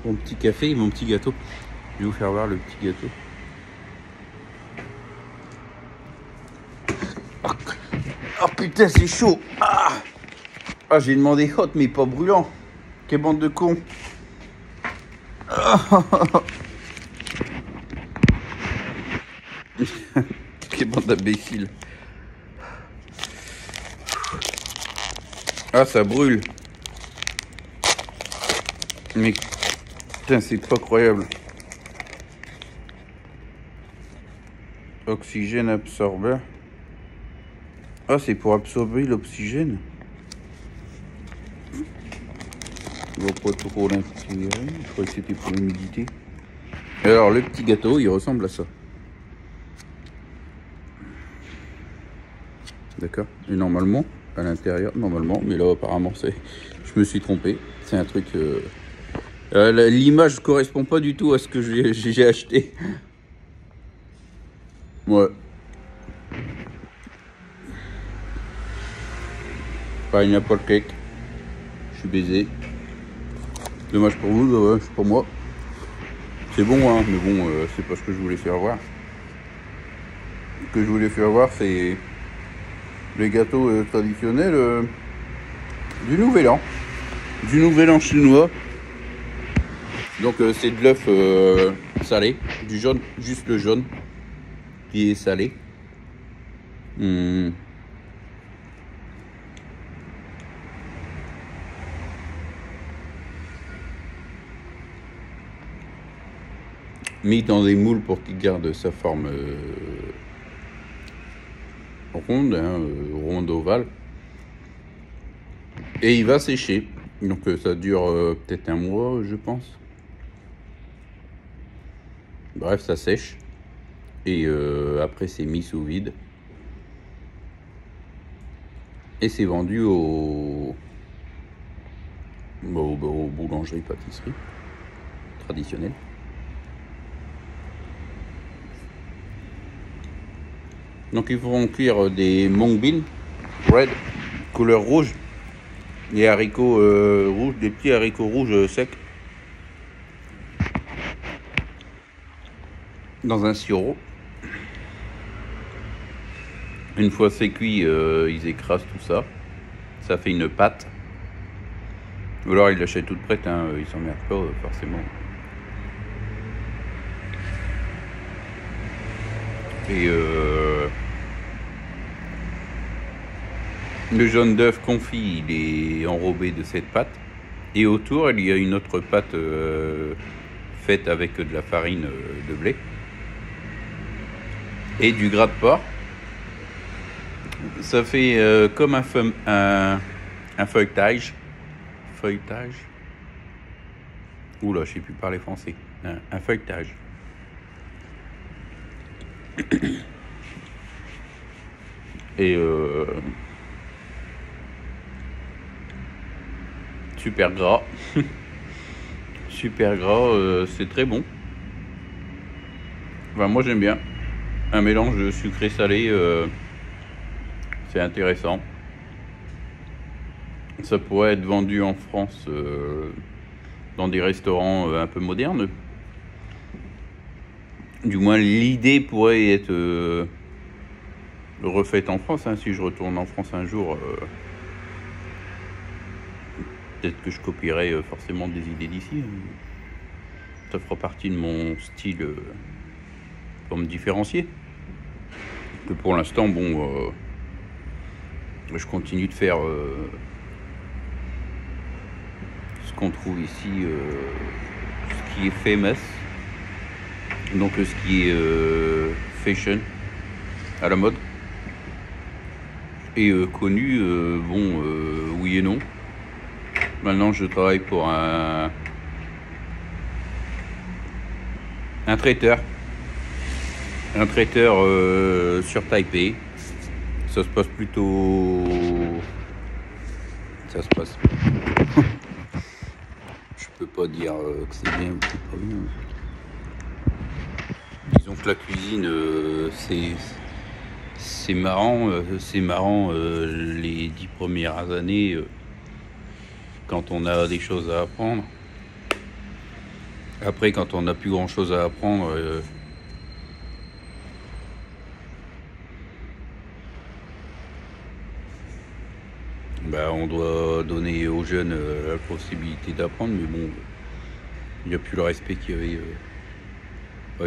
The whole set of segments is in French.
Mon petit café et mon petit gâteau. Je vais vous faire voir le petit gâteau. Oh putain, c'est chaud. Ah, j'ai demandé hot, mais pas brûlant. Quelle bande de cons. Quelle bande d'imbéciles. Ah, ça brûle. Mais putain, c'est pas croyable. Oxygène absorbeur. Ah, c'est pour absorber l'oxygène. Je vois pas trop l'intérêt. Je croyais que c'était pour l'humidité. Alors, le petit gâteau, il ressemble à ça. D'accord. Et normalement, à l'intérieur, normalement, mais là, apparemment, je me suis trompé. C'est un truc... l'image correspond pas du tout à ce que j'ai acheté. Ouais. Pineapple cake. Je suis baisé. Dommage pour vous, c'est pour moi. C'est bon, hein, mais bon, c'est pas ce que je voulais faire voir. Ce que je voulais faire voir, c'est les gâteaux traditionnels du Nouvel An. Du Nouvel An chinois. Donc c'est de l'œuf salé, du jaune, juste le jaune qui est salé. Mis dans des moules pour qu'il garde sa forme ronde, hein, ronde ovale. Et il va sécher. Donc ça dure peut-être un mois, je pense. Bref, ça sèche. Et après, c'est mis sous vide. Et c'est vendu aux boulangeries-pâtisseries traditionnelles. Donc ils vont cuire des mung bean red, couleur rouge, des haricots rouges, des petits haricots rouges secs, dans un sirop. Une fois c'est cuit, ils écrasent tout ça. Ça fait une pâte. Ou alors ils l'achètent toute prête, hein, ils s'emmerdent pas forcément. Et le jaune d'œuf confit, il est enrobé de cette pâte. Et autour, il y a une autre pâte faite avec de la farine de blé. Et du gras de porc. Ça fait comme un feuilletage. Feuilletage. Oula, je sais plus parler français. Un feuilletage. Et super gras. Super gras, c'est très bon. Enfin, moi j'aime bien. Un mélange de sucré salé, c'est intéressant. Ça pourrait être vendu en France dans des restaurants un peu modernes. Du moins l'idée pourrait être refaite en France, hein. Si je retourne en France un jour, peut-être que je copierai forcément des idées d'ici. Ça fera partie de mon style pour me différencier. Que pour l'instant, bon, je continue de faire ce qu'on trouve ici, ce qui est famous, donc ce qui est fashion, à la mode, et connu, bon, oui et non. Maintenant, je travaille pour un traiteur. Un traiteur sur Taipei. Ça se passe plutôt... Ça se passe... Je peux pas dire que c'est bien ou que c'est pas bien. Disons que la cuisine, c'est marrant. C'est marrant les 10 premières années quand on a des choses à apprendre. Après, quand on n'a plus grand chose à apprendre, bah, on doit donner aux jeunes la possibilité d'apprendre, mais bon, il n'y a plus le respect qu'il y avait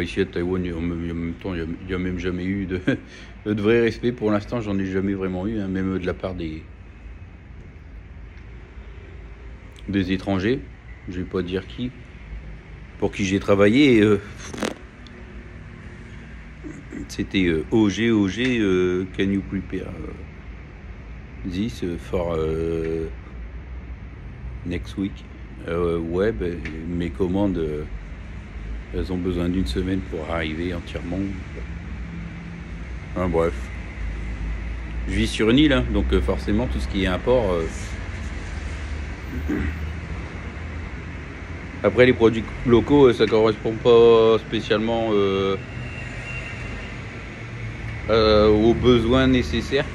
ici à Taïwan. En même temps, il n'y a même jamais eu de vrai respect. Pour l'instant, j'en ai jamais vraiment eu, hein, même de la part des étrangers. Je vais pas dire qui, pour qui j'ai travaillé. C'était OG, can you prepare this for next week? Ouais, ben, mes commandes, elles ont besoin d'une semaine pour arriver entièrement. Enfin, bref. Je vis sur une île, hein, donc forcément tout ce qui est import. Après, les produits locaux, ça correspond pas spécialement aux besoins nécessaires.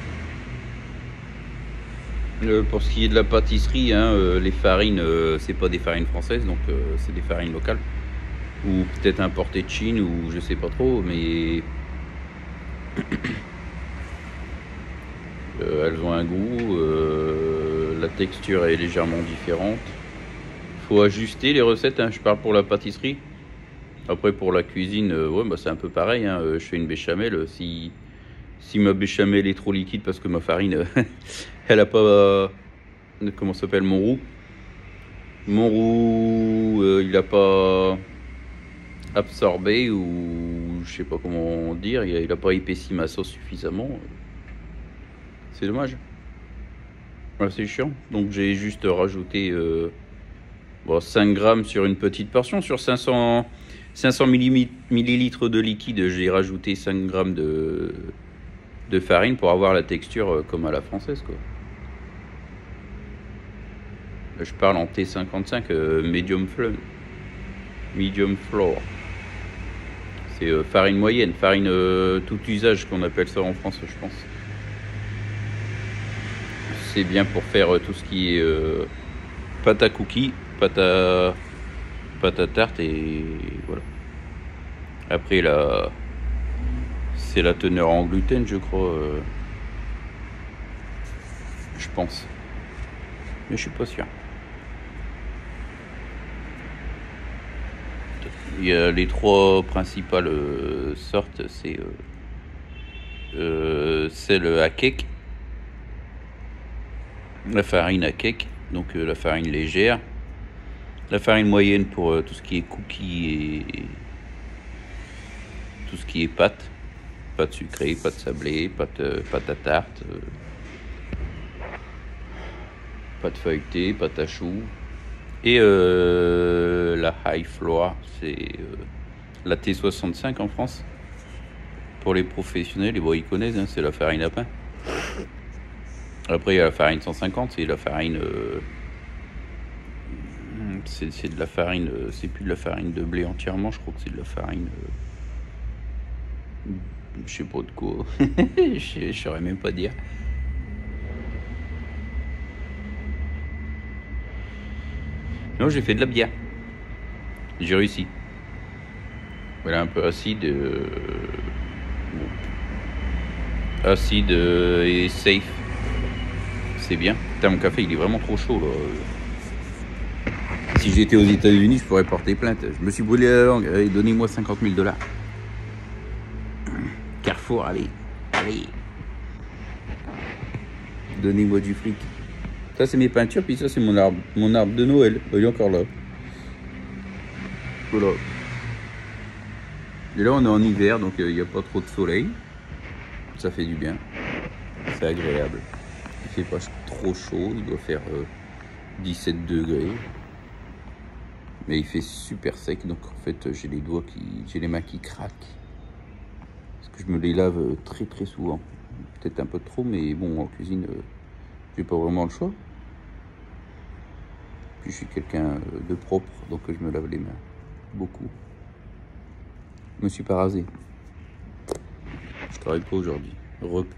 Pour ce qui est de la pâtisserie, hein, les farines, c'est pas des farines françaises, donc c'est des farines locales. Ou peut-être importées de Chine, ou je sais pas trop, mais elles ont un goût, la texture est légèrement différente. Faut ajuster les recettes, hein, je parle pour la pâtisserie. Après pour la cuisine, ouais, bah, c'est un peu pareil, hein, je fais une béchamel, si ma béchamel est trop liquide parce que ma farine elle a pas comment ça s'appelle, mon roux il a pas absorbé, ou je sais pas comment dire, il a pas épaissi ma sauce suffisamment, c'est dommage. Ouais, c'est chiant, donc j'ai juste rajouté 5 grammes sur une petite portion. Sur 500 millilitres de liquide, j'ai rajouté 5 grammes de farine pour avoir la texture comme à la française, quoi. Je parle en T55, medium flour. C'est farine moyenne, farine tout usage qu'on appelle ça en France, je pense. C'est bien pour faire tout ce qui est pâte à cookies, pâte à tarte, et voilà. Après c'est la teneur en gluten, je crois, je pense, mais je suis pas sûr. Il y a les 3 principales sortes, c'est celle à cake, la farine à cake, donc la farine légère, la farine moyenne pour tout ce qui est cookies et tout ce qui est pâte sucrée, pâte sablée, pâte à tarte, pâte feuilletée, pâte à choux. Et la high flour, c'est la T65 en France. Pour les professionnels, ils connaissent, hein, c'est la farine à pain. Après, il y a la farine 150, c'est la farine... c'est de la farine, c'est plus de la farine de blé entièrement, je crois que c'est de la farine... je sais pas de quoi, je saurais même pas dire. Non, j'ai fait de la bière. J'ai réussi. Voilà, un peu acide. Acide et safe. C'est bien. Putain, mon café, il est vraiment trop chaud, là. Si j'étais aux États-Unis, je pourrais porter plainte. Je me suis brûlé la langue. Allez, donnez-moi 50 000 $. Carrefour, allez. Donnez-moi du fric. Ça, c'est mes peintures, puis ça, c'est mon arbre de Noël. Il est encore là. Voilà. Et là, on est en hiver, donc il n'y a pas trop de soleil. Ça fait du bien. C'est agréable. Il fait pas trop chaud. Il doit faire 17 degrés. Mais il fait super sec, donc en fait, j'ai les mains qui craquent. Parce que je me les lave très très souvent. Peut-être un peu trop, mais bon, en cuisine, j'ai pas vraiment le choix. Puis je suis quelqu'un de propre, donc je me lave les mains. Beaucoup. Je me suis pas rasé. Je travaille pas aujourd'hui. Repos.